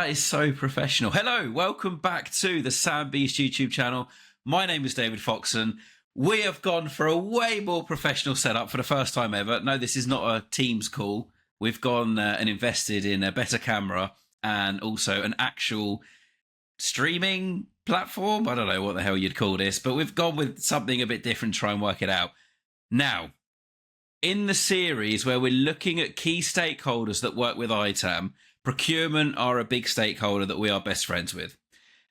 That is so professional. Hello, welcome back to the Sam Beast YouTube channel. My name is David Foxon. We have gone for a way more professional setup for the first time ever. No, this is not a Teams call. We've gone and invested in a better camera and also an actual streaming platform. I don't know what the hell you'd call this, but we've gone with something a bit different to try and work it out. Now, in the series where we're looking at key stakeholders that work with ITAM, procurement are a big stakeholder that we are best friends with.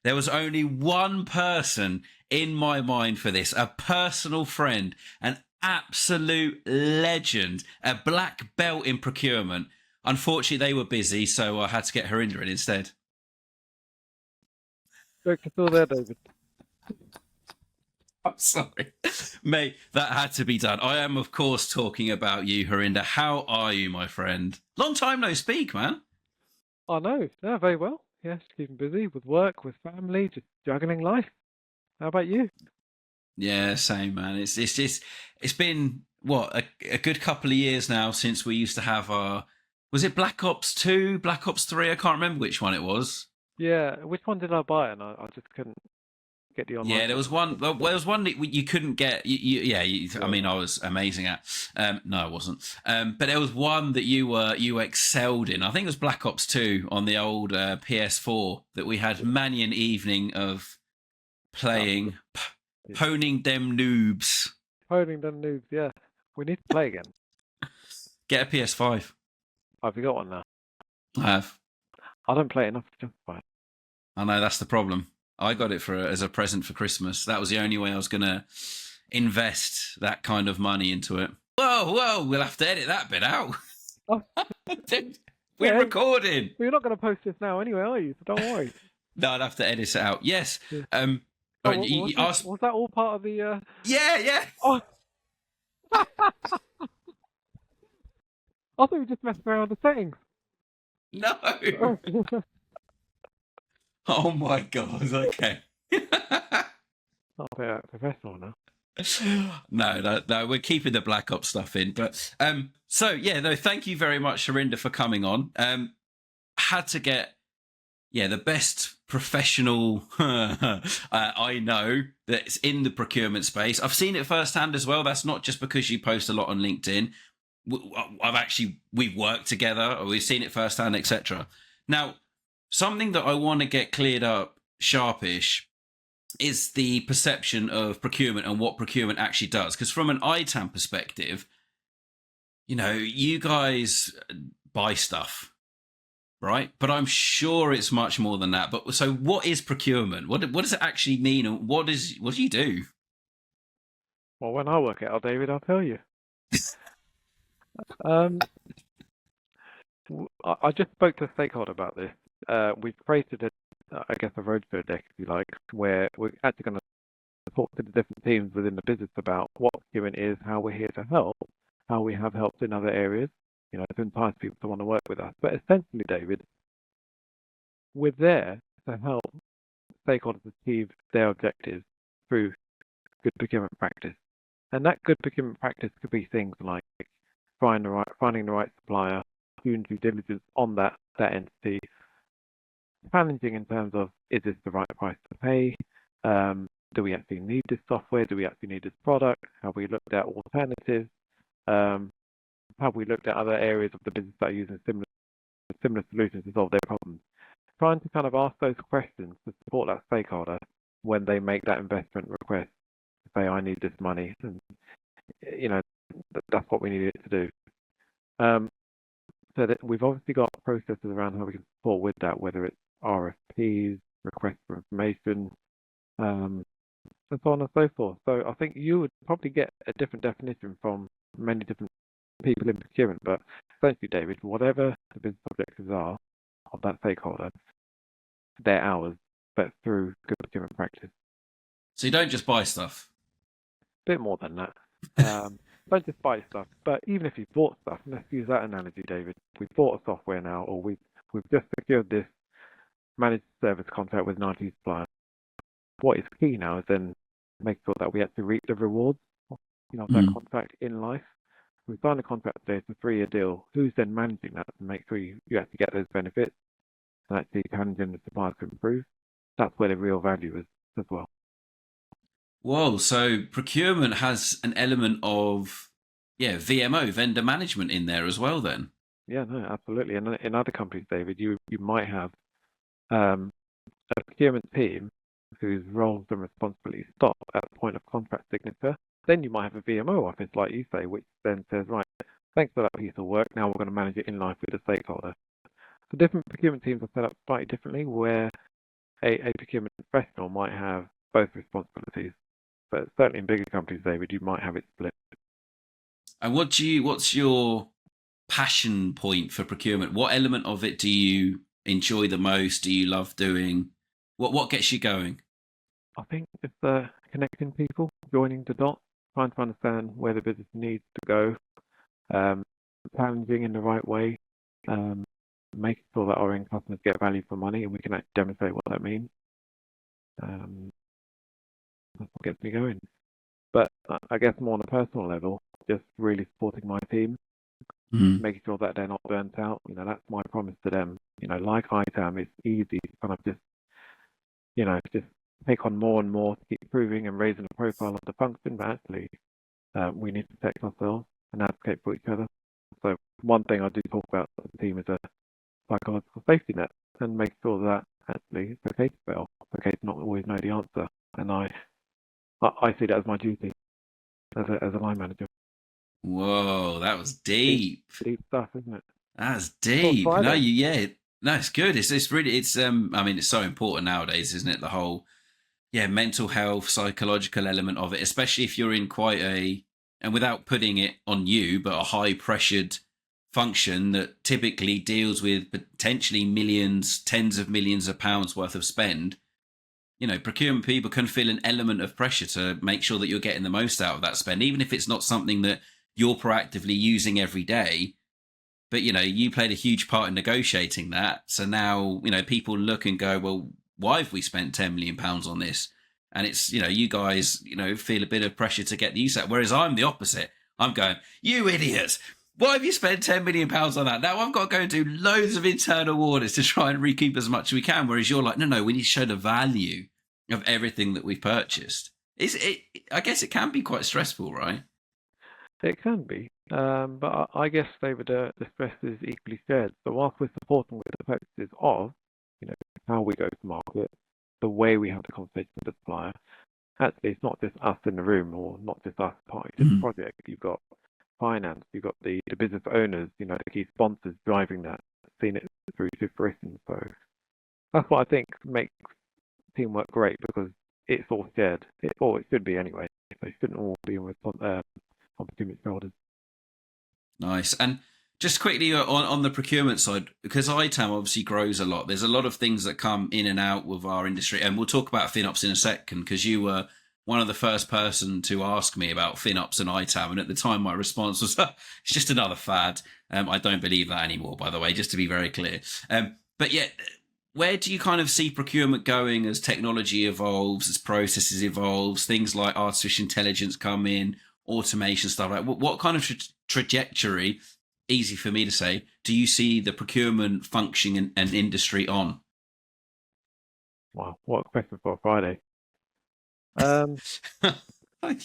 There was only one person in my mind for this, a personal friend, an absolute legend, a black belt in procurement. Unfortunately, they were busy, so I had to get Harinder in instead. Great to feel there, David. I'm sorry. Mate, that had to be done. I am, of course, talking about you, Harinder. How are you, my friend? Long time no speak, man. I know. Yeah, very well. Yes, keeping busy with work, with family, just juggling life. How about you? Yeah, same, man. It's been what a good couple of years now since we used to have our. Was it Black Ops 2, Black Ops 3? I can't remember which one it was. Yeah, which one did I buy? And I just couldn't get the online. Yeah, there was one. Well, there was one that you couldn't get. I mean, I was amazing at. No, I wasn't. But there was one that you excelled in. I think it was Black Ops 2 on the old PS4 that we had many an evening of playing, honing them noobs. Honing them noobs, yeah. We need to play again. Get a PS5. Have you got one now? I have. I don't play it enough to justify it. I know that's the problem. I got it as a present for Christmas. That was the only way I was going to invest that kind of money into it. Whoa, we'll have to edit that bit out. Oh. We're recording. Well, you're not going to post this now anyway, are you? So don't worry. No, I'd have to edit it out. Yes. Yeah. Was that all part of the... Yeah. Oh. I thought you just messed around with the settings. No. Oh my God. Okay. Not a bit professional now. No, we're keeping the Black Ops stuff in. But thank you very much, Harinder, for coming on. Had to get the best professional I know that's in the procurement space. I've seen it firsthand as well. That's not just because you post a lot on LinkedIn. We've worked together, or we've seen it firsthand, etc. Now, something that I want to get cleared up sharpish is the perception of procurement and what procurement actually does. Because from an ITAM perspective, you guys buy stuff, right? But I'm sure it's much more than that. But so what is procurement? What does it actually mean? And what do you do? Well, when I work it out, David, I'll tell you. I just spoke to a stakeholder about this. We've created a roadshow deck, if you like, where we're actually going to talk to the different teams within the business about what procurement is, how we're here to help, how we have helped in other areas, to entice people to want to work with us. But essentially, David, we're there to help stakeholders achieve their objectives through good procurement practice. And that good procurement practice could be things like finding the right supplier, doing due diligence on that entity, challenging in terms of, is this the right price to pay? Do we actually need this software? Do we actually need this product? Have we looked at alternatives? Have we looked at other areas of the business that are using similar solutions to solve their problems? Trying to kind of ask those questions to support that stakeholder when they make that investment request. Say, I need this money, and that's what we need it to do. So that we've obviously got processes around how we can support with that, whether it's RFPs, requests for information, and so on and so forth. So I think you would probably get a different definition from many different people in procurement, but essentially, David, whatever the business objectives are of that stakeholder, they're ours, but through good procurement practice. So you don't just buy stuff? Bit more than that. Don't just buy stuff, but even if you bought stuff, let's use that analogy, David. We've bought a software now, or we've just secured this managed service contract with an IT supplier. What is key now is then make sure that we actually reap the rewards of that contract in life. We signed a contract today, it's a 3-year deal. Who's then managing that to make sure you actually get those benefits? and actually challenging the supplier to improve. That's where the real value is as well. Whoa, so procurement has an element of, yeah, VMO, vendor management in there as well then. Yeah, no, absolutely. And in other companies, David, you might have um, a procurement team whose roles and responsibilities stop at the point of contract signature. Then you might have a VMO office, like you say, which then says, right, thanks for that piece of work. Now we're going to manage it in line with the stakeholder. So different procurement teams are set up slightly differently, where a procurement professional might have both responsibilities. But certainly in bigger companies, David, you might have it split. And what's your passion point for procurement? What element of it do you enjoy the most? Do you love doing? What gets you going? I think it's connecting people, joining the dots, trying to understand where the business needs to go, um, challenging in the right way, um, making sure that our end customers get value for money and we can actually demonstrate what that means. That's what gets me going. But I guess more on a personal level, just really supporting my team, Mm. making sure that they're not burnt out. That's my promise to them. Like ITAM, it's easy to kind of just take on more and more to keep improving and raising the profile of the function, but actually we need to protect ourselves and advocate for each other. So one thing I do talk about with the team is a psychological safety net and make sure that actually it's okay to fail. It's okay to not always know the answer. And I see that as my duty as a line manager. Whoa, that was Deep, deep. deep stuff, isn't it? That's Well, deep. No, Friday. yeah. No, it's good. It's really I mean, it's so important nowadays, isn't it? The whole, yeah, mental health, psychological element of it, especially if you're in quite a, and without putting it on you, but a high pressured function that typically deals with potentially millions, tens of millions of pounds worth of spend. Procurement people can feel an element of pressure to make sure that you're getting the most out of that spend, even if it's not something that you're proactively using every day. But you played a huge part in negotiating that. So now people look and go, well, why have we spent £10 million on this? And it's you guys feel a bit of pressure to get the use out. Whereas I'm the opposite. I'm going, you idiots. Why have you spent £10 million on that? Now I've got to go and do loads of internal audits to try and recoup as much as we can. Whereas you're like, no, we need to show the value of everything that we've purchased. I guess it can be quite stressful, right? It can be, but I guess, David, the stress is equally shared. So whilst we're supporting with the purposes of, how we go to market, the way we have the conversation with the supplier, actually it's not just us in the room or not just us party to the project. You've got finance, you've got the business owners, the key sponsors driving that, seeing it through to fruition. So that's what I think makes teamwork great because it's all shared. It should be anyway. So it shouldn't all be on too much shoulders. Nice. And just quickly on the procurement side, because ITAM obviously grows a lot, there's a lot of things that come in and out with our industry. And we'll talk about FinOps in a second, because you were one of the first person to ask me about FinOps and ITAM. And at the time, my response was, it's just another fad. I don't believe that anymore, by the way, just to be very clear. But yeah, where do you kind of see procurement going as technology evolves, as processes evolves, things like artificial intelligence come in, automation stuff like what kind of trajectory, easy for me to say, do you see the procurement function and industry on? Wow, what a question for a Friday. Um,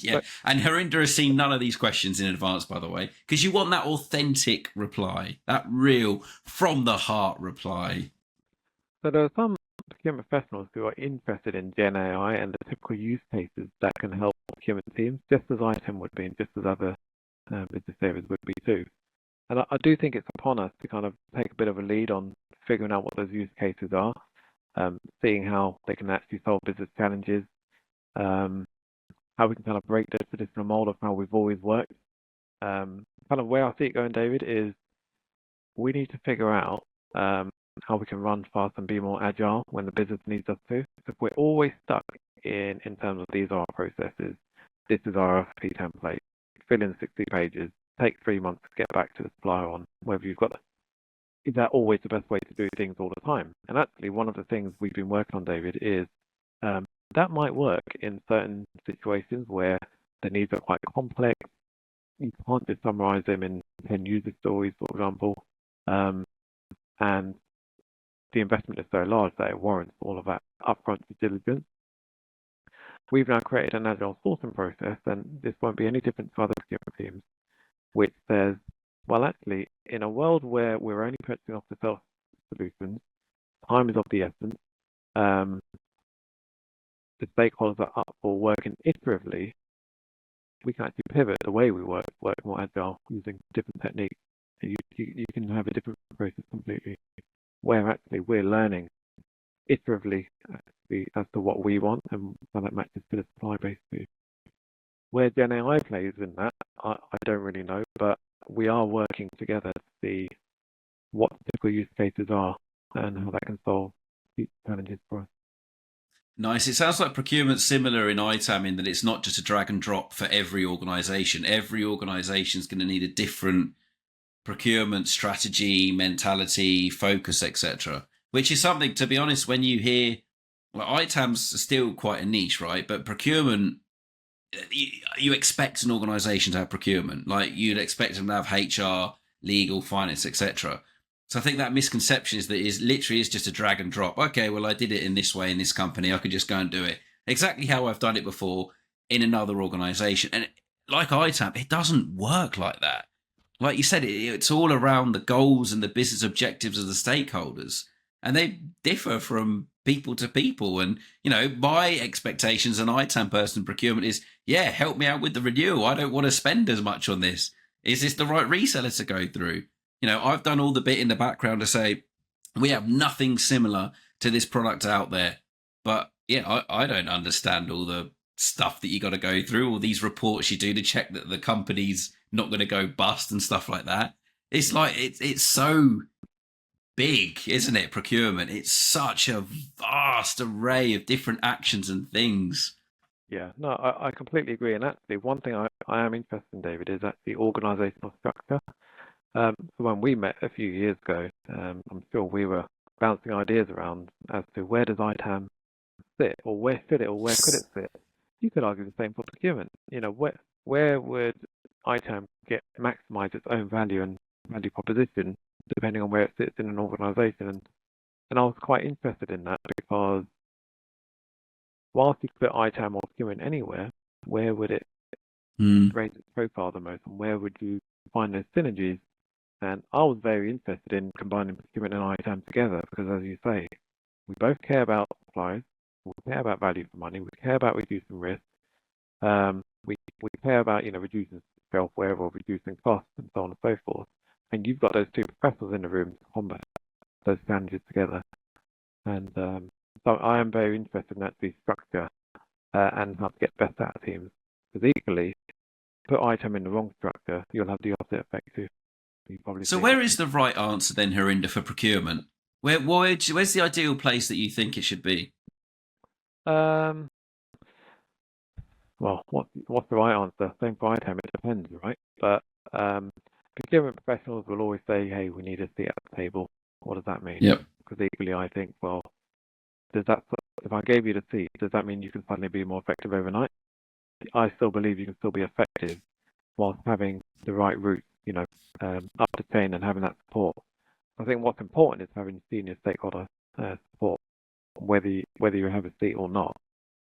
Yeah, but and Harinder has seen none of these questions in advance, by the way, because you want that authentic reply, that real from the heart reply. so there are some procurement professionals who are interested in Gen AI and the typical use cases that can help procurement teams, just as ITAM would be and just as other business areas would be too. And I do think it's upon us to kind of take a bit of a lead on figuring out what those use cases are, seeing how they can actually solve business challenges, how we can kind of break the traditional mold of how we've always worked. Kind of where I see it going, David, is we need to figure out how we can run fast and be more agile when the business needs us to. If we're always stuck in terms of these are our processes, this is our RFP template, fill in 60 pages, take 3 months to get back to the supplier on whether you've got, is that always the best way to do things all the time? And actually, one of the things we've been working on, David, is that might work in certain situations where the needs are quite complex. You can't just summarize them in 10 user stories, for example. And the investment is so large that it warrants all of that upfront due diligence. We've now created an agile sourcing process, and this won't be any different to other procurement teams, which says, well, actually, in a world where we're only purchasing off the shelf solutions, time is of the essence. The stakeholders are up for working iteratively. We can actually pivot the way we work more agile using different techniques. You can have a different process completely, where actually we're learning iteratively as to what we want and how that matches to the supply base too. Where Gen AI plays in that, I don't really know, but we are working together to see what typical use cases are and how that can solve future challenges for us. Nice. It sounds like procurement's similar in ITAM in that it's not just a drag and drop for every organisation. Every organisation is going to need a different procurement strategy, mentality, focus, etc. Which is something, to be honest, when you hear, well, ITAM's still quite a niche, right? But procurement, you expect an organisation to have procurement. Like you'd expect them to have HR, legal, finance, etc. So I think that misconception is that is literally is just a drag and drop. Okay, well I did it in this way in this company. I could just go and do it exactly how I've done it before in another organisation. And like ITAM, it doesn't work like that. Like you said, it's all around the goals and the business objectives of the stakeholders, and they differ from people to people. And my expectations, an ITAM person procurement is, yeah, help me out with the renewal. I don't want to spend as much on this. Is this the right reseller to go through? I've done all the bit in the background to say we have nothing similar to this product out there. But yeah, I don't understand all the stuff that you got to go through, all these reports you do to check that the company's not going to go bust and stuff like that. It's like it's so big, isn't it? Procurement. It's such a vast array of different actions and things. Yeah, no, I completely agree. And actually, one thing I am interested in, David, is actually organizational structure. So when we met a few years ago, I'm sure we were bouncing ideas around as to where does ITAM sit, or where should it, or where could it sit. You could argue the same for procurement. Where would ITAM maximize its own value and value proposition depending on where it sits in an organization? And I was quite interested in that because whilst you could put ITAM or procurement anywhere, where would it raise its profile the most, and where would you find those synergies? And I was very interested in combining procurement and ITAM together because, as you say, we both care about supplies, we care about value for money, we care about reducing risk, we care about reducing shelfware or reducing costs and so on and so forth. And you've got those two professionals in the room to combat those challenges together. And so I am very interested in actually structure and how to get best out of teams. Because equally, put ITAM in the wrong structure, you'll have the opposite effect too. So where is the right answer then, Harinder, for procurement? Where's the ideal place that you think it should be? Well, what's the right answer? Same for ITAM, it depends, right? But procurement professionals will always say, hey, we need a seat at the table. What does that mean? Yep. Because equally, I think, well, if I gave you the seat, does that mean you can suddenly be more effective overnight? I still believe you can still be effective whilst having the right route, up the chain and having that support. I think what's important is having senior stakeholder support, whether you have a seat or not.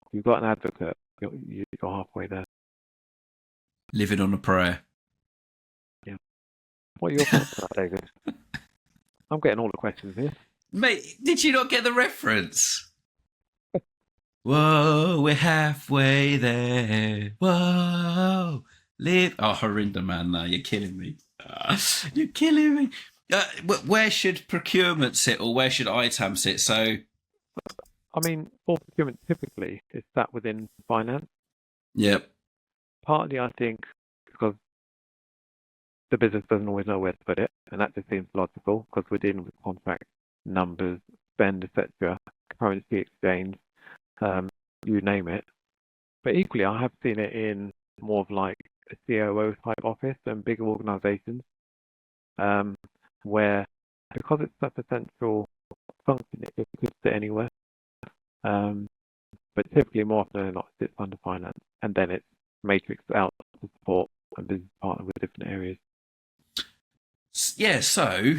If you've got an advocate, you're halfway there. Living on a prayer. Yeah. What are your thoughts on that, David? I'm getting all the questions here. Mate, did you not get the reference? Whoa, we're halfway there. Whoa, live. Oh, Harinder, man, no, you're killing me. You're killing me. Where should procurement sit, or where should ITAM sit? So, I mean, for procurement, typically it's sat within finance. Yep. Partly, I think, because the business doesn't always know where to put it, and that just seems logical because we're dealing with contract numbers, spend, etc., currency exchange, you name it. But equally, I have seen it in more of like a COO type office and bigger organizations, where because it's such a central function, it could sit anywhere. But typically, more often than not, it sits under finance, and then it's matrixed out to support and business partner with different areas. Yeah, so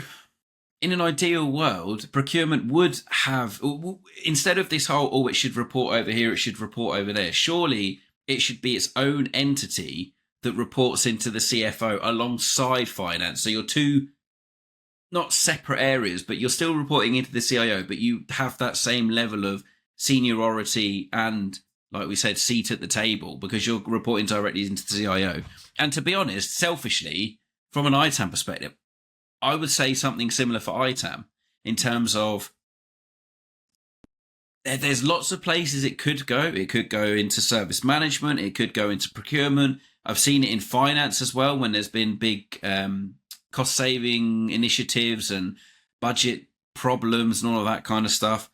in an ideal world, procurement would have, instead of this whole, oh, it should report over here, it should report over there, surely it should be its own entity that reports into the CFO alongside finance. So you're two, not separate areas, but you're still reporting into the CIO, but you have that same level of seniority and, like we said, seat at the table because you're reporting directly into the CIO. And to be honest, selfishly, from an ITAM perspective, I would say something similar for ITAM in terms of there's lots of places it could go. It could go into service management. It could go into procurement. I've seen it in finance as well when there's been big cost saving initiatives and budget problems and all of that kind of stuff.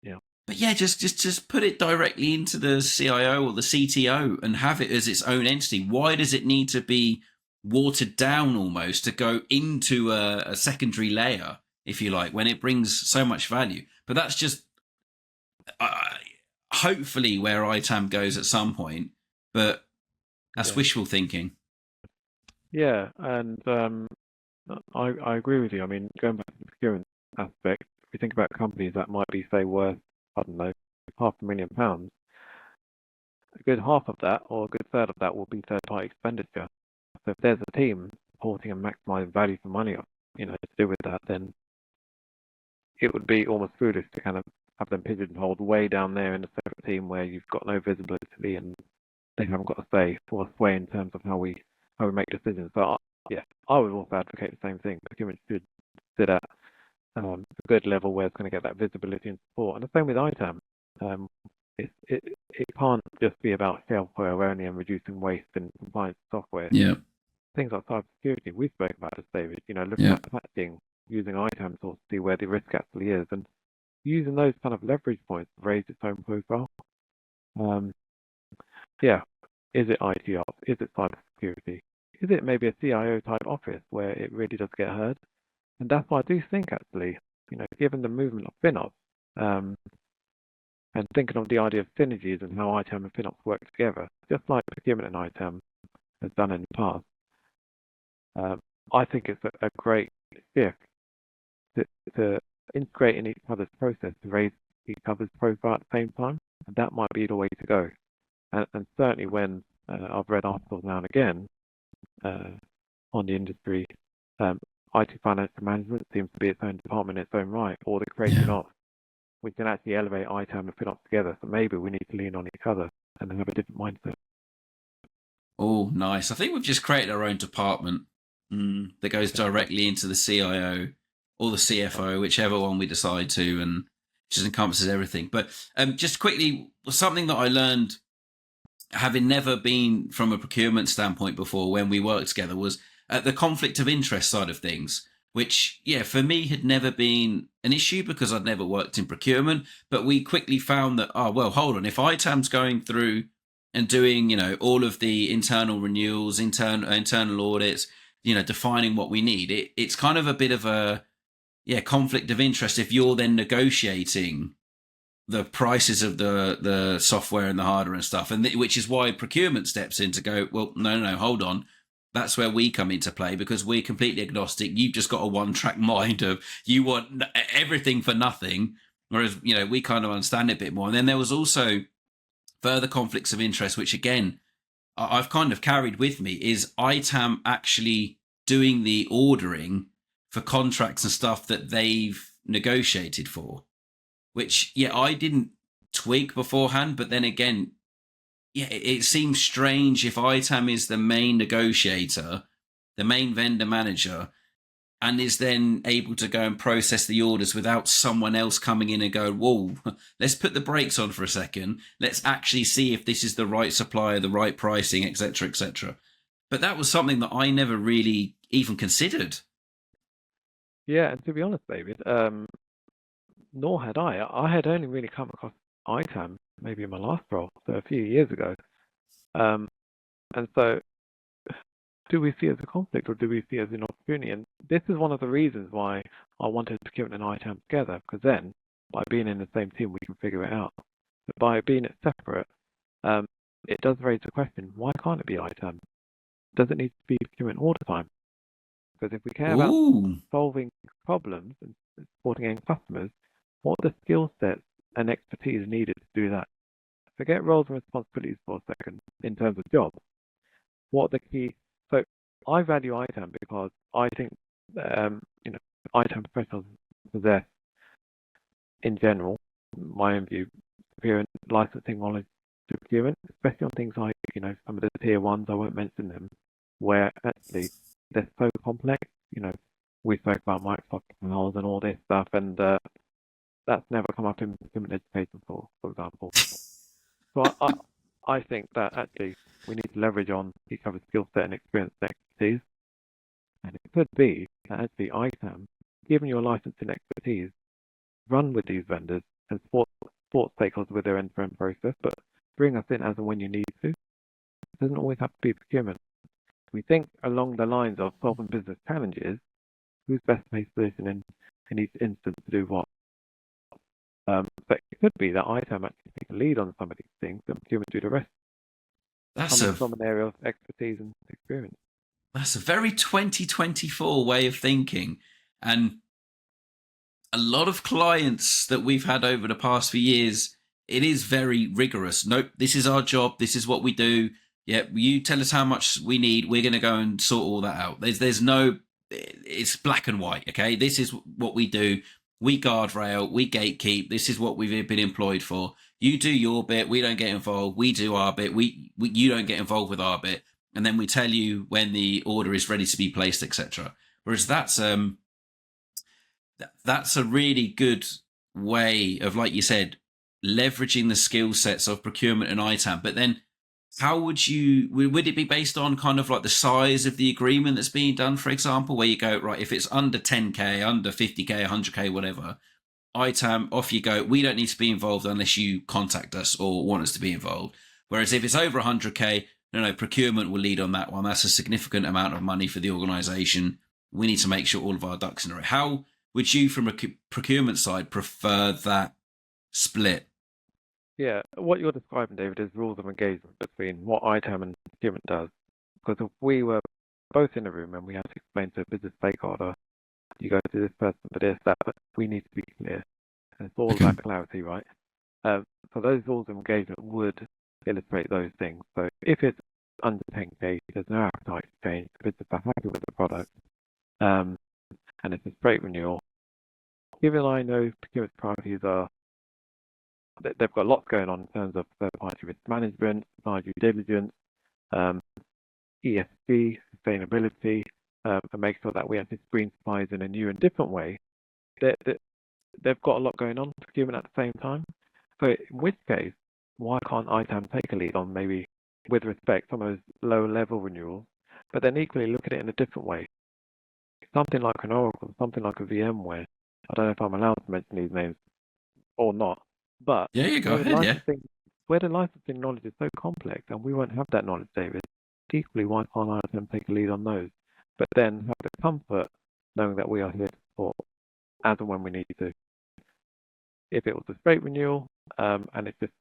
Yeah. But yeah, just put it directly into the CIO or the CTO and have it as its own entity. Why does it need to be watered down almost to go into a secondary layer, if you like, when it brings so much value? But that's just hopefully where ITAM goes at some point. But that's wishful thinking. Yeah, and I agree with you. I mean, going back to the procurement aspect, if you think about companies that might be, say, worth, I don't know, £500,000, a good half of that or a good third of that will be third-party expenditure. So if there's a team supporting and maximizing value for money, to do with that, then it would be almost foolish to kind of have them pigeonholed way down there in a separate team where you've got no visibility and they haven't got a say or a sway in terms of how we make decisions. So I would also advocate the same thing. Procurement should sit at a good level where it's going to get that visibility and support. And the same with ITAM. It can't just be about shareware only and reducing waste and compliance software. Yeah. Things like cybersecurity, we spoke about this, David. Looking at patching, using ITAM tools to see where the risk actually is, and using those kind of leverage points to raise its own profile. Is it IT ops? Is it cybersecurity? Is it maybe a CIO type office where it really does get heard? And that's why I do think actually, given the movement of FinOps, and thinking of the idea of synergies and how ITAM and FinOps work together, just like procurement and ITAM has done in the past, I think it's a great shift to integrate in each other's process to raise each other's profile at the same time, and that might be the way to go. And certainly when I've read articles now and again on the industry, IT financial management seems to be its own department in its own right, or the creation of. We can actually elevate ITAM and FinOps together, so maybe we need to lean on each other and have a different mindset. Oh, nice. I think we've just created our own department that goes directly into the CIO or the CFO, whichever one we decide to, and just encompasses everything. But just quickly, something that I learned, having never been from a procurement standpoint before when we worked together, was the conflict of interest side of things, which, for me had never been an issue because I'd never worked in procurement. But we quickly found that, hold on, if ITAM's going through and doing, all of the internal renewals, internal audits, defining what we need, it's kind of a bit of a, conflict of interest if you're then negotiating the prices of the software and the hardware and stuff, and which is why procurement steps in to go, well, no, hold on. That's where we come into play because we're completely agnostic. You've just got a one-track mind of you want everything for nothing, whereas, we kind of understand it a bit more. And then there was also further conflicts of interest, which again, I've kind of carried with me, is ITAM actually doing the ordering for contracts and stuff that they've negotiated for, which, I didn't twig beforehand. But then again, it seems strange if ITAM is the main negotiator, the main vendor manager, and is then able to go and process the orders without someone else coming in and go, whoa, let's put the brakes on for a second. Let's actually see if this is the right supplier, the right pricing, etc., etc. But that was something that I never really even considered. Yeah, and to be honest, David, nor had I. I had only really come across ITAM maybe in my last role, so a few years ago. And so do we see it as a conflict or do we see it as an opportunity? And this is one of the reasons why I wanted procurement and ITAM together, because then by being in the same team, we can figure it out. But by being it separate, it does raise the question, why can't it be ITAM? Does it need to be procurement all the time? Because if we care about Ooh. solving problems and supporting end customers, what are the skill sets and expertise needed to do that? Forget roles and responsibilities for a second in terms of job. What are the key? So I value ITAM because I think you know ITAM professionals possess, in general, my own view, superior licensing knowledge to procurement, especially on things like some of the tier ones. I won't mention them, where actually they're so complex. We spoke about Microsoft panels and all this stuff, and that's never come up in procurement education, for example. So I think that actually we need to leverage on each other's skill set and experience and expertise. And it could be that actually ITAM, given your licensing expertise, run with these vendors and support stakeholders with their end-to-end process, but bring us in as and when you need to. It doesn't always have to be procurement. We think along the lines of solving business challenges, who's best placed position in each instance to do what. But it could be that ITAM actually take a lead on some of these things and procurement do the rest, That's coming a from an area of expertise and experience. that's a very 2024 way of thinking. And a lot of clients that we've had over the past few years, it is very rigorous. Nope, this is our job. This is what we do. Yeah, you tell us how much we need. We're going to go and sort all that out. There's no, it's black and white. Okay, this is what we do. We guardrail. We gatekeep. This is what we've been employed for. You do your bit. We don't get involved. We do our bit. We you don't get involved with our bit. And then we tell you when the order is ready to be placed, etc. Whereas that's a really good way of, like you said, leveraging the skill sets of procurement and ITAM. But then how would it be based on kind of like the size of the agreement that's being done, for example, where you go, right, if it's under 10K, under 50K, 100K, whatever, ITAM, off you go. We don't need to be involved unless you contact us or want us to be involved. Whereas if it's over 100K, no, procurement will lead on that one. That's a significant amount of money for the organization. We need to make sure all of our ducks in a row. How would you, from a procurement side, prefer that split? Yeah, what you're describing, David, is rules of engagement between what ITAM and procurement does. Because if we were both in a room and we had to explain to a business stakeholder, you go to this person for this, that, but we need to be clear. And it's all about clarity, right? So those rules of engagement would illustrate those things. So if it's under 10K, there's no appetite to change. The business are happy with the product, and it's a straight renewal. Given I know procurement priorities are, they've got lots going on in terms of third-party risk management, supply due diligence, ESG, sustainability, and make sure that we actually screen suppliers in a new and different way. They've got a lot going on procurement at the same time. So in which case, why can't ITAM take a lead on, maybe with respect, some of those low-level renewals, but then equally look at it in a different way? Something like an Oracle, something like a VMware. I don't know if I'm allowed to mention these names or not, but Yeah, you go where the ahead. Yeah. licensing knowledge is so complex, and we won't have that knowledge, David. Equally, why can't ITAM take a lead on those? But then have the comfort knowing that we are here to support as and when we need to. If it was a straight renewal, and it's just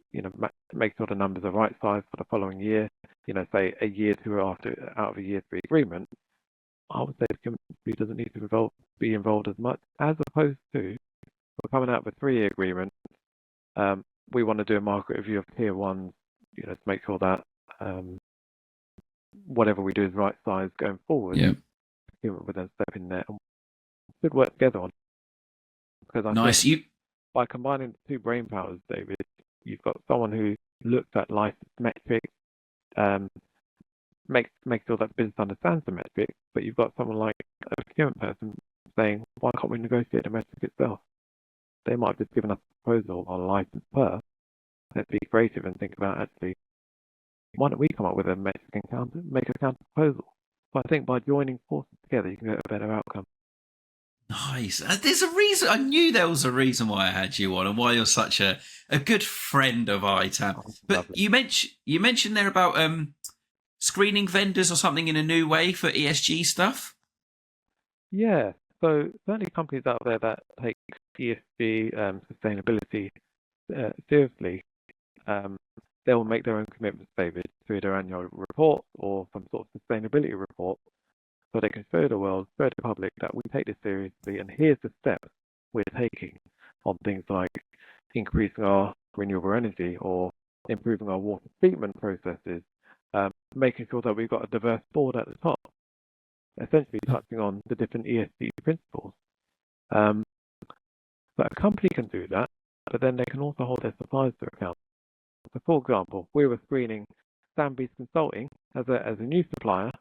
make sure the numbers are right size for the following year, say a year two after out of a year three agreement, I would say the community doesn't need to be involved as much, as opposed to we're coming out with a 3-year agreement. We want to do a market review of tier ones, to make sure that whatever we do is right size going forward. Yeah. Procurement would then step in there and should work together on. Because I Nice. think by combining the two brain powers, David, you've got someone who looks at license metrics, make sure that business understands the metric, but you've got someone like a procurement person saying, why can't we negotiate the metric itself? They might have just given us a proposal on a license per. Let's be creative and think about, actually, why don't we come up with a metric and make a counter proposal? So I think by joining forces together, you can get a better outcome. Nice. There's a reason. I knew there was a reason why I had you on, and why you're such a good friend of ITAM. Oh, But lovely. you mentioned there about screening vendors or something in a new way for ESG stuff. Yeah, so certainly companies out there that take ESG, sustainability seriously, they will make their own commitments, David, through their annual report or some sort of sustainability report. so they can show the world, show the public that we take this seriously, and here's the steps we're taking on things like increasing our renewable energy or improving our water treatment processes, making sure that we've got a diverse board at the top, essentially touching on the different ESG principles. But a company can do that, but then they can also hold their suppliers to account. So, for example, we were screening Sandbeach Consulting as a new supplier.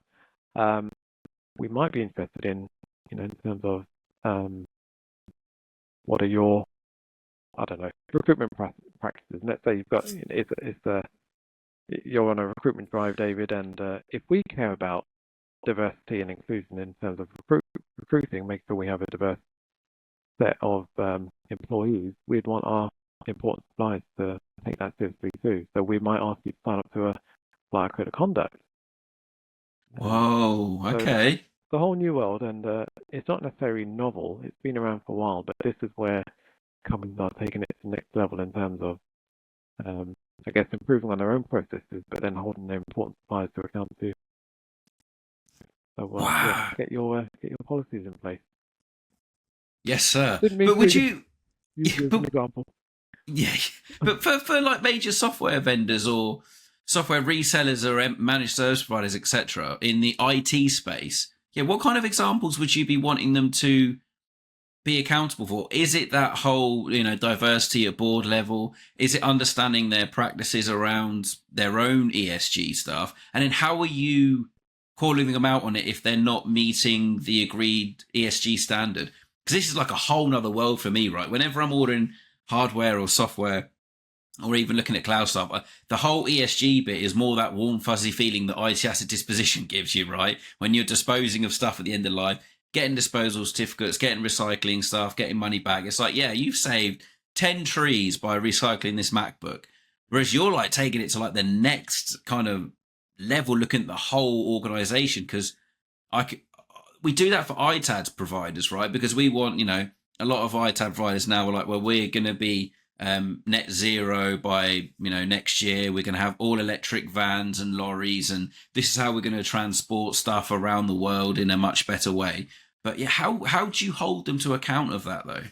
We might be interested in, in terms of what are your, I don't know, recruitment practices. Let's say you've got you're on a recruitment drive, David, and if we care about diversity and inclusion in terms of recruiting, make sure we have a diverse set of employees, we'd want our important suppliers to take that seriously too. So we might ask you to sign up to a supplier code of conduct. Whoa, So okay. it's a whole new world, and it's not necessarily novel. It's been around for a while, but this is where companies are taking it to the next level in terms of, I guess, improving on their own processes, but then holding their important suppliers to account too. So Wow. get your policies in place. Yes, sir. Didn't mean But to would you, use you as an but example. yeah, but for like major software vendors or software resellers or managed service providers, etc., in the IT space, yeah, what kind of examples would you be wanting them to be accountable for? Is it that whole, diversity at board level? Is it understanding their practices around their own ESG stuff? And then how are you calling them out on it if they're not meeting the agreed ESG standard? Because this is like a whole nother world for me, right? Whenever I'm ordering hardware or software or even looking at cloud stuff, the whole ESG bit is more that warm, fuzzy feeling that IT asset disposition gives you, right? When you're disposing of stuff at the end of life, getting disposal certificates, getting recycling stuff, getting money back. It's like, yeah, you've saved 10 trees by recycling this MacBook. Whereas you're like taking it to like the next kind of level, looking at the whole organization. Because we do that for ITAD providers, right? Because we want, a lot of ITAD providers now are like, well, we're going to be net zero by next year. We're going to have all electric vans and lorries, and this is how we're going to transport stuff around the world in a much better way. But yeah, how do you hold them to account of that though?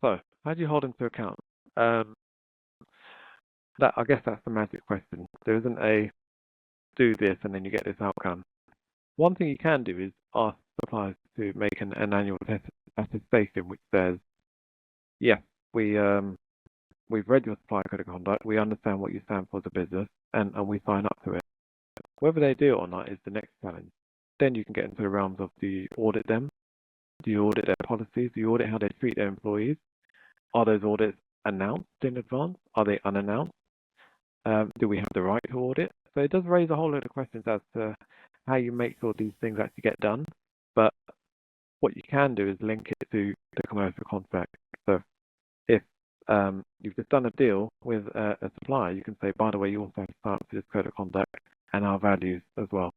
So how do you hold them to account? That, I guess, that's the magic question. There isn't a do this and then you get this outcome. One thing you can do is ask suppliers to make an annual attestation which says, yeah, we've read your supplier code of conduct, we understand what you stand for as a business, and we sign up to it. Whether they do it or not is the next challenge. Then you can get into the realms of, do you audit them? Do you audit their policies? Do you audit how they treat their employees? Are those audits announced in advance? Are they unannounced? Do we have the right to audit? So it does raise a whole load of questions as to how you make sure these things actually get done. But what you can do is link it to the commercial contract. So if you've just done a deal with a supplier, you can say, by the way, you also have to sign up to this code of conduct and our values as well.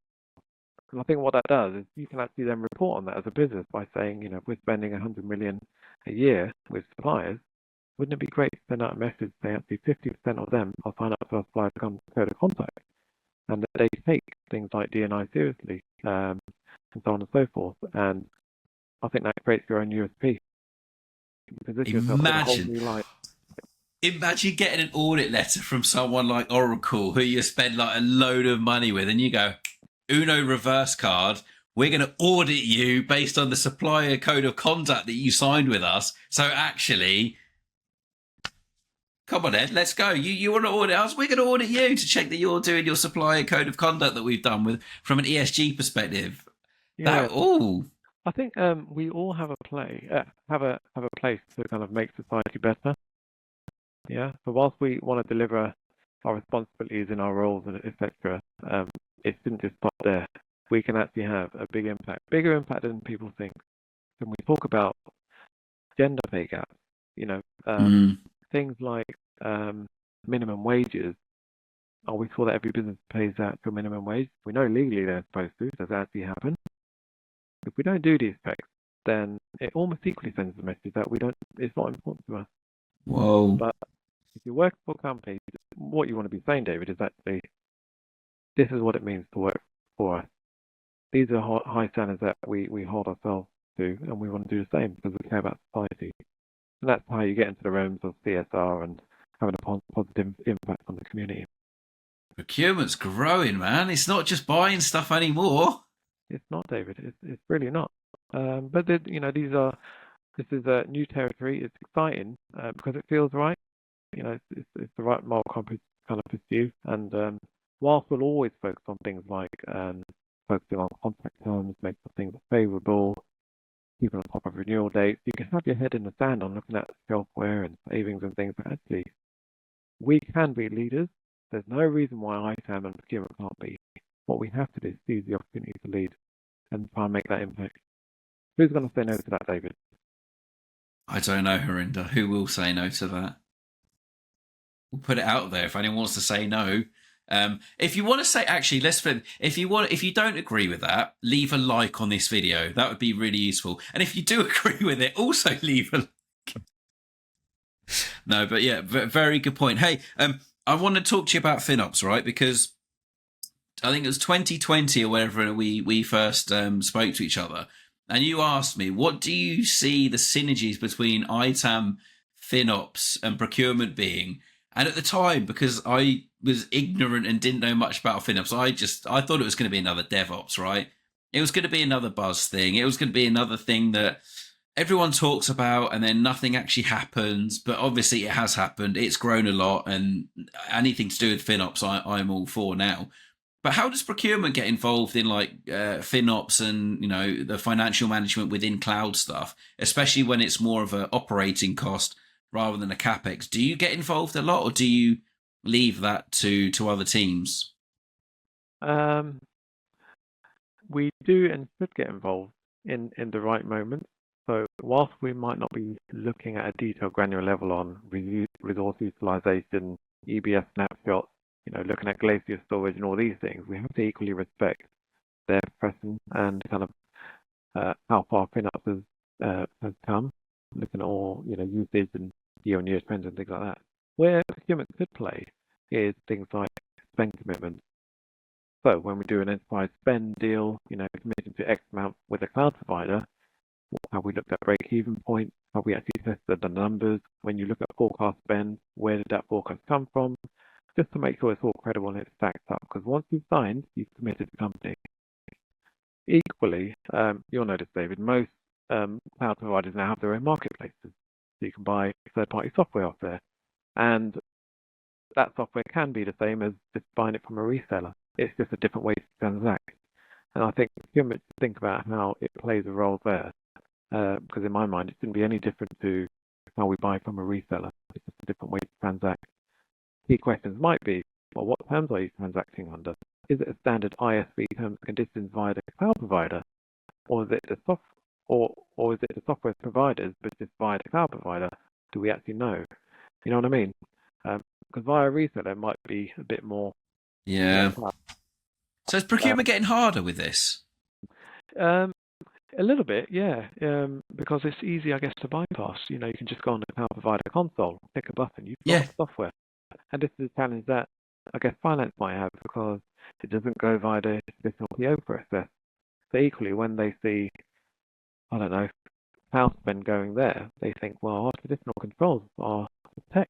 And I think what that does is you can actually then report on that as a business by saying, if we're spending 100 million a year with suppliers, wouldn't it be great to send out a message saying actually 50% of them are signed up to our supplier code of conduct, and that they take things like D&I seriously, and so on and so forth. And I think that creates your own USP. You position yourself in a whole new light. Imagine getting an audit letter from someone like Oracle who you spend like a load of money with, and you go, Uno reverse card, we're going to audit you based on the supplier code of conduct that you signed with us. So actually, come on, Ed, let's go. You want to audit us? We're going to audit you to check that you're doing your supplier code of conduct that we've done with from an ESG perspective. Yeah, Oh, I think we all have a have a place to kind of make society better. Yeah. So whilst we want to deliver our responsibilities in our roles and etc., it shouldn't just stop there. We can actually have a big impact, bigger impact than people think. When we talk about gender pay gaps, things like minimum wages. Are we sure that every business pays that to a minimum wage? We know legally they're supposed to. Does that actually happen? If we don't do these checks, then it almost equally sends the message that it's not important to us. whoa. But if you work for a company, what you want to be saying, David, is actually, this is what it means to work for us. these are high standards that we hold ourselves to, and we want to do the same because we care about society. And that's how you get into the realms of CSR and having a positive impact on the community. Procurement's growing, man. It's not just buying stuff anymore. It's not, David. It's really not. But this is a new territory. It's exciting because it feels right. It's the right moral compass kind of pursue. And whilst we'll always focus on things like focusing on contract terms, making things favourable, keeping on top of renewal dates, you can have your head in the sand on looking at shelfware and savings and things. But actually, we can be leaders. There's no reason why ITAM and procurement can't be. What we have to do is seize the opportunity to lead and try and make that impact. Who's going to say no to that, David? I don't know, Harinder. Who will say no to that? We'll put it out there if anyone wants to say no. If you want to say, actually, let's flip. If you don't agree with that, leave a like on this video. That would be really useful. And if you do agree with it, also leave a like. No, but yeah, very good point. Hey, I want to talk to you about FinOps, right? Because I think it was 2020 or whenever we first spoke to each other, and you asked me, what do you see the synergies between ITAM, FinOps, and procurement being? And at the time, because I was ignorant and didn't know much about FinOps, I thought it was going to be another DevOps, right? It was going to be another buzz thing. It was going to be another thing that everyone talks about and then nothing actually happens. But obviously it has happened. It's grown a lot, and anything to do with FinOps, I'm all for now. But how does procurement get involved in like FinOps and the financial management within cloud stuff, especially when it's more of an operating cost rather than a capex? Do you get involved a lot, or do you leave that to other teams? We do and should get involved in the right moment. So whilst we might not be looking at a detailed granular level on resource utilization, EBS snapshots, looking at glacier storage and all these things, we have to equally respect their profession and kind of how far FinOps has come, looking at all usage and year-on-year trends and things like that. Where procurement could play is things like spend commitments. So when we do an enterprise spend deal, committing to X amount with a cloud provider, how we looked at break-even point, how we actually tested the numbers. When you look at forecast spend, where did that forecast come from? Just to make sure it's all credible and it stacks up. Because once you've signed, you've committed the company. Equally, you'll notice, David, most cloud providers now have their own marketplaces. So you can buy third-party software off there. And that software can be the same as just buying it from a reseller. It's just a different way to transact. And I think procurement should think about how it plays a role there. Because in my mind, it shouldn't be any different to how we buy from a reseller. It's just a different way to transact. Key questions might be, well, what terms are you transacting under? Is it a standard ISV terms and conditions via the cloud provider? Or is it the or is it the software providers, but just via the cloud provider? Do we actually know? You know what I mean? Because via reseller, it might be a bit more. Yeah. So is procurement getting harder with this? A little bit, yeah. Because it's easy, I guess, to bypass. You can just go on the cloud provider console, click a button, you've got software. And this is a challenge that I guess finance might have because it doesn't go via the traditional PO process. So equally, when they see, I don't know, cloud spend going there, they think, well, our traditional controls are tech,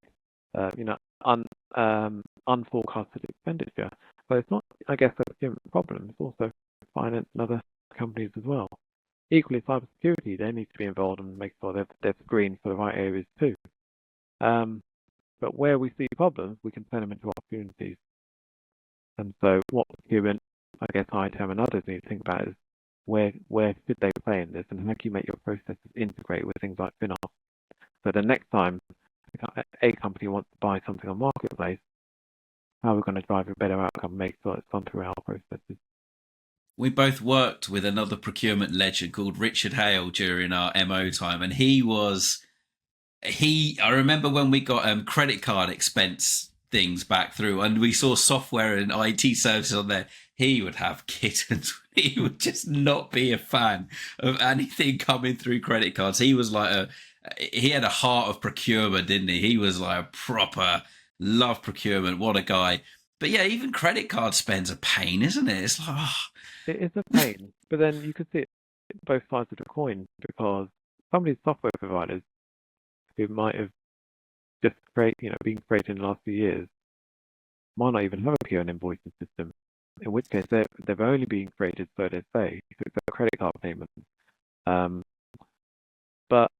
unforecasted expenditure. So it's not, I guess, a procurement problem. It's also finance and other companies as well. Equally, cybersecurity, they need to be involved and make sure they're screened for the right areas too. But where we see problems, we can turn them into opportunities. And so what procurement, I guess ITAM and others need to think about is where should they play in this, and how can you make your processes integrate with things like FinOps? So the next time a company wants to buy something on Marketplace, how are we going to drive a better outcome, make sure it's gone through our processes? We both worked with another procurement legend called Richard Hale during our MO time, and I remember when we got credit card expense things back through and we saw software and IT services on there, he would have kittens. He would just not be a fan of anything coming through credit cards. He was like he had a heart of procurement, didn't he? He was like a proper love procurement. What a guy. But yeah, even credit card spend's a pain, isn't it? It's like, it is a pain, but then you can see it both sides of the coin because some of these software providers who might have just been created in the last few years might not even have a PO and invoicing system. In which case, they've only been created, so they say, to accept credit card payments. Um, but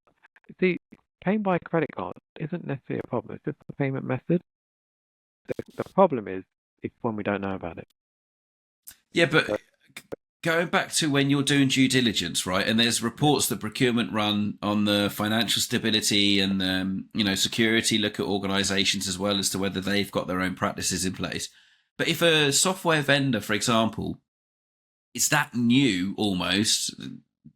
see, paying by credit card isn't necessarily a problem. It's just the payment method. The problem is it's when we don't know about it. Yeah, but So, going back to when you're doing due diligence, right? And there's reports that procurement run on the financial stability and security look at organisations as well as to whether they've got their own practices in place. But if a software vendor, for example, it's that new almost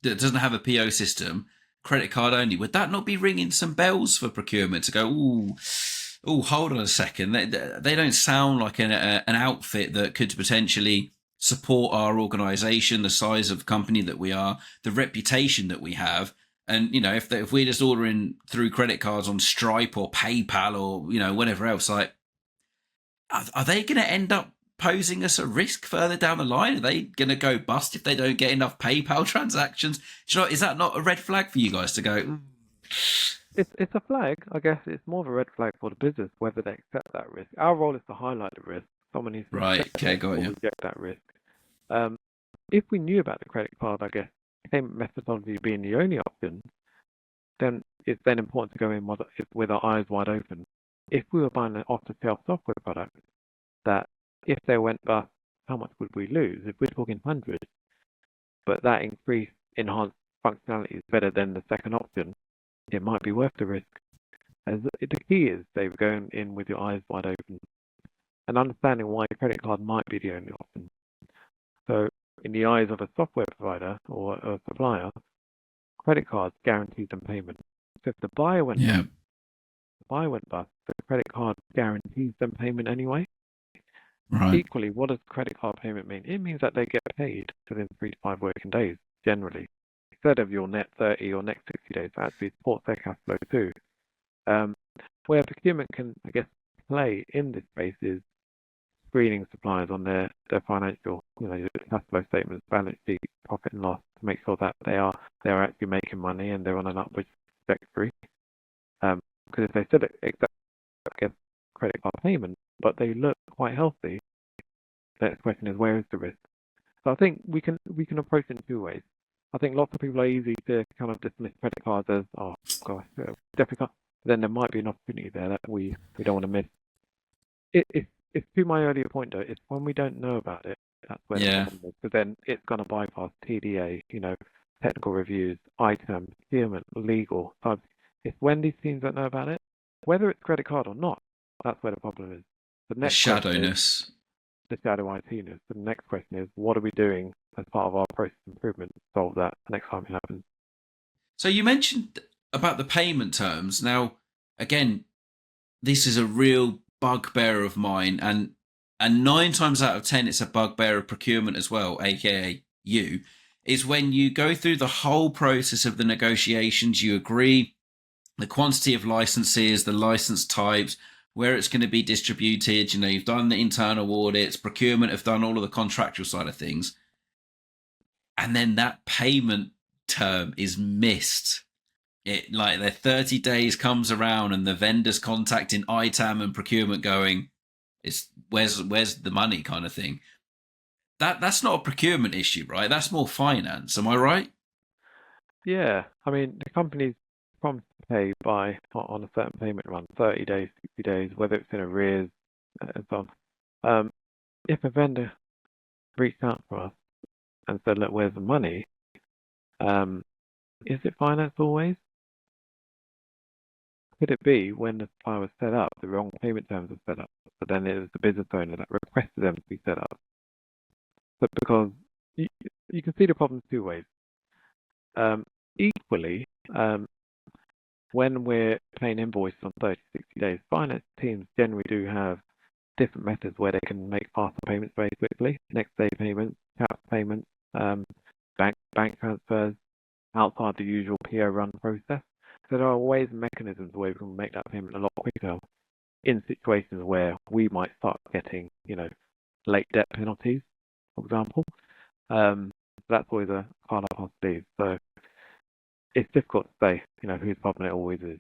that doesn't have a PO system, credit card only, would that not be ringing some bells for procurement to go, hold on a second, they don't sound like an outfit that could potentially support our organisation, the size of company that we are, the reputation that we have. And if we're just ordering through credit cards on Stripe or PayPal or whatever else, like, are they going to end up posing us a risk further down the line? Are they going to go bust if they don't get enough PayPal transactions? Is that not a red flag for you guys to go? it's a flag, I guess. It's more of a red flag for the business whether they accept that risk. Our role is to highlight the risk. Someone needs to Right, accept okay, it got or you. reject that risk. Um, if we knew about the credit card, I guess, payment methodology being the only option, then it's then important to go in with our eyes wide open. If we were buying an off-the-shelf software product, that if they went bust, how much would we lose? If we're talking hundreds, but that increased enhanced functionality is better than the second option, it might be worth the risk. As the key is, Dave, going in with your eyes wide open and understanding why a credit card might be the only option. So, in the eyes of a software provider or a supplier, credit cards guaranteed them payment. So if the buyer went Yeah, bust, the credit card guarantees them payment anyway. right. Equally, what does credit card payment mean? It means that they get paid within 3 to 5 working days, generally. Instead of your net 30 or next 60 days, that actually supports their cash flow too. Where procurement can, I guess, play in this space is screening suppliers on their financial, cash flow statements, balance sheet, profit and loss, to make sure that they are actually making money and they're on an upward trajectory. Because if they still accept, I guess, credit card payment, but they look quite healthy, the next question is, where is the risk? So I think we can approach it in two ways. I think lots of people are easy to kind of dismiss credit cards as, oh gosh, difficult. But then there might be an opportunity there that we don't want to miss. It's to my earlier point though, it's when we don't know about it, that's where the Yeah. problem is. Because then it's going to bypass TDA, technical reviews, ITAM, procurement, legal. It's when these teams don't know about it, whether it's credit card or not, that's where the problem is. The The next question is shadowness. the shadow IT-ness. The next question is, what are we doing as part of our process improvement to solve that next time it happens? So you mentioned about the payment terms. Now, again, this is a real bugbear of mine, and 9 times out of 10, it's a bugbear of procurement as well, aka you. Is when you go through the whole process of the negotiations, you agree the quantity of licenses, the license types, where it's going to be distributed. You've done the internal audits, procurement have done all of the contractual side of things, and then that payment term is missed. It like their 30 days comes around and the vendors contacting ITAM and procurement going, it's where's the money kind of thing. That's not a procurement issue, right? That's more finance. Am I right? Yeah, I mean, the companies promise to pay on a certain payment run, 30 days, 60 days, whether it's in arrears and so on. If a vendor reached out for us and said, look, where's the money? Is it finance always? Could it be when the supplier was set up, the wrong payment terms were set up, but then it was the business owner that requested them to be set up? But because you can see the problem two ways. Equally, when we're paying invoices on 30, 60 days, finance teams generally do have different methods where they can make faster payments very quickly, next day payments, cash payments, bank transfers, outside the usual PO run process. So there are ways and mechanisms where we can make that payment a lot quicker in situations where we might start getting, late debt penalties, for example. That's always a card up our sleeve. So it's difficult to say, whose problem it always is.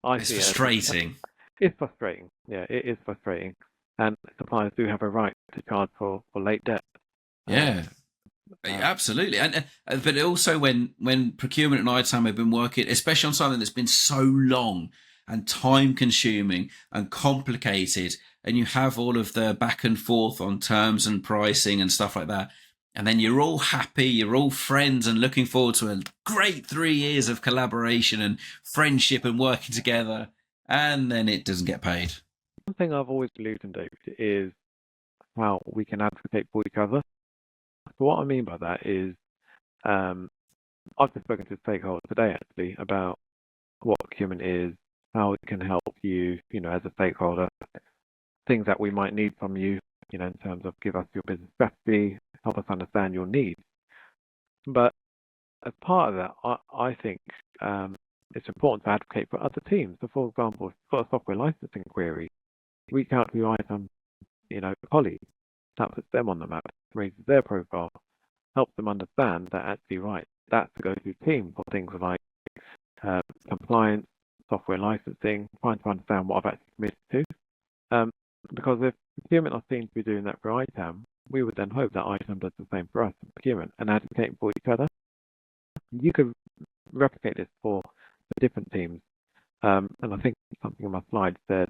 I It's see it as frustrating. it's frustrating. Yeah, it is frustrating. And suppliers do have a right to charge for late debt. Um, Yeah. um, Absolutely, and but also when procurement and ITAM have been working, especially on something that's been so long and time consuming and complicated, and you have all of the back and forth on terms and pricing and stuff like that, and then you're all happy, you're all friends, and looking forward to a great 3 years of collaboration and friendship and working together, and then it doesn't get paid. One thing I've always believed in, David, is how we can advocate for each other. So what I mean by that is, um, I've just spoken to stakeholders today actually about what procurement is, how it can help you, as a stakeholder, things that we might need from you, in terms of give us your business strategy, help us understand your needs. But as part of that, I think it's important to advocate for other teams. So, for example, if you've got a software licensing query, reach out to your ITAM, colleagues. That puts them on the map, raises their profile, helps them understand that actually, right, that's the go-to team for things like compliance, software licensing, trying to understand what I've actually committed to. Um, because if procurement are seen to be doing that for ITAM, we would then hope that ITAM does the same for us in procurement and advocate for each other. You could replicate this for different teams. And I think something in my slide said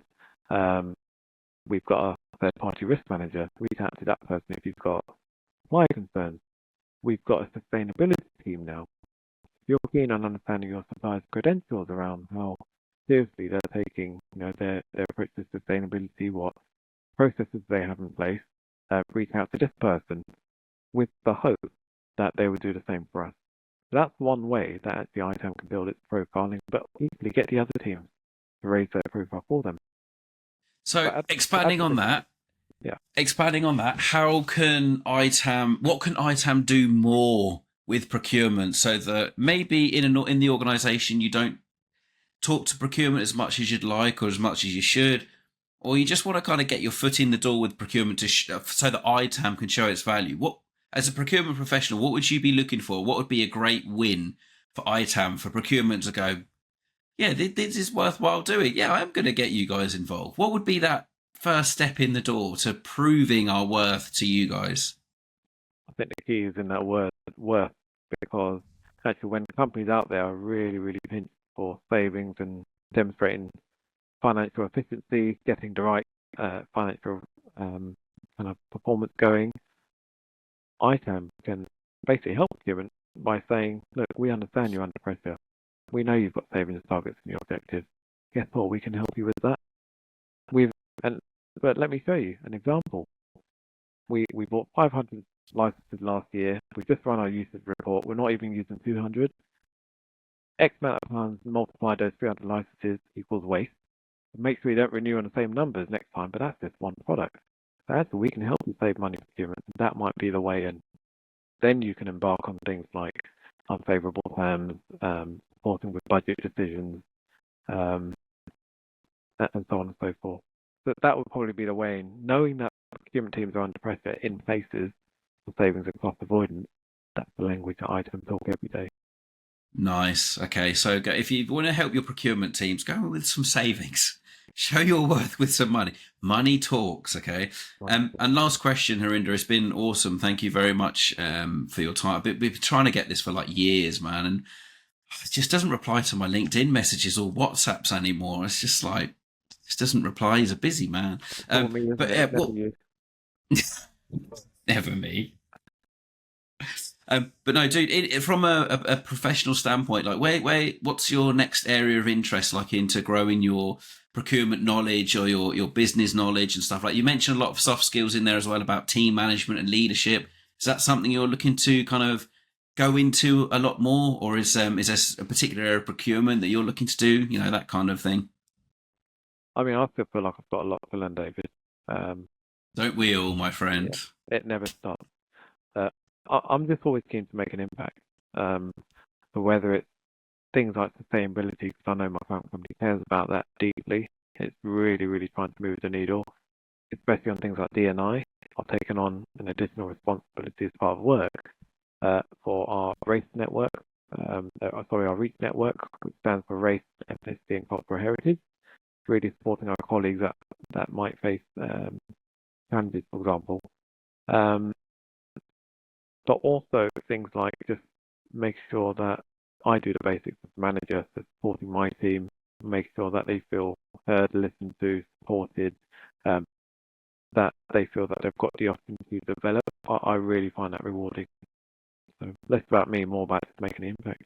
we've got a third-party risk manager. Reach out to that person if you've got supply concerns. We've got a sustainability team now. If you're keen on understanding your supplier's credentials around how seriously they're taking, their approach to sustainability, what processes they have in place, reach out to this person with the hope that they would do the same for us. That's one way that actually ITAM can build its profiling, but equally get the other teams to raise their profile for them. So But expanding on that, yeah, how can what can ITAM do more with procurement so that maybe in the organization you don't talk to procurement as much as you'd like or as much as you should, or you just want to kind of get your foot in the door with procurement so that ITAM can show its value? What, as a procurement professional, what would you be looking for? What would be a great win for ITAM, for procurement to go, yeah, this is worthwhile doing. Yeah, I'm going to get you guys involved. What would be that first step in the door to proving our worth to you guys? I think the key is in that word worth, because actually when companies out there are really, really pinched for savings and demonstrating financial efficiency, getting the right financial kind of performance going, ITAM can basically help procurement by saying, look, we understand you're under pressure. We know you've got savings targets in your objectives. Guess what? We can help you with that. We've and But let me show you an example. We bought 500 licenses last year. We've just run our usage report. We're not even using 200. X amount of times multiply those 300 licenses equals waste. Make sure you don't renew on the same numbers next time, but that's just one product. So actually, we can help you save money procurement. That might be the way, and then you can embark on things like unfavorable terms, supporting with budget decisions, um, and so on and so forth. So that would probably be the way. Knowing that procurement teams are under pressure in places for savings and cost avoidance, that's the language that ITAM talk every day. Nice. Okay, so if you want to help your procurement teams, go with some savings. Show your worth with some money. Money talks. Okay. And last question, Harinder. It's been awesome. Thank you very much for your time. We've been trying to get this for like years, man, and it just doesn't reply to my LinkedIn messages or WhatsApps anymore. It's just like, just doesn't reply. He's a busy man. For me, isn't But it? Never what? you. Never me. But no, dude. From a professional standpoint, like, what's your next area of interest, like into growing your procurement knowledge or your business knowledge and stuff like? You mentioned a lot of soft skills in there as well about team management and leadership. Is that something you're looking to kind of go into a lot more, or is there a particular area of procurement that you're looking to do? You know, that kind of thing. I mean, I still feel like I've got a lot to learn, David. Um, Don't we all, my yeah, friend? it never stops. Uh, I'm just always keen to make an impact. So whether it's things like sustainability, because I know my current company cares about that deeply. It's really, really trying to move the needle. especially on things like D&I. I've taken on an additional responsibility as part of work for our race network, our REACH network, which stands for Race, Ethnicity and Cultural Heritage, really supporting our colleagues that might face challenges, for example. But also things like just make sure that I do the basics as a manager, so supporting my team, make sure that they feel heard, listened to, supported, that they feel that they've got the opportunity to develop. I really find that rewarding. So less about me, more about just making an impact.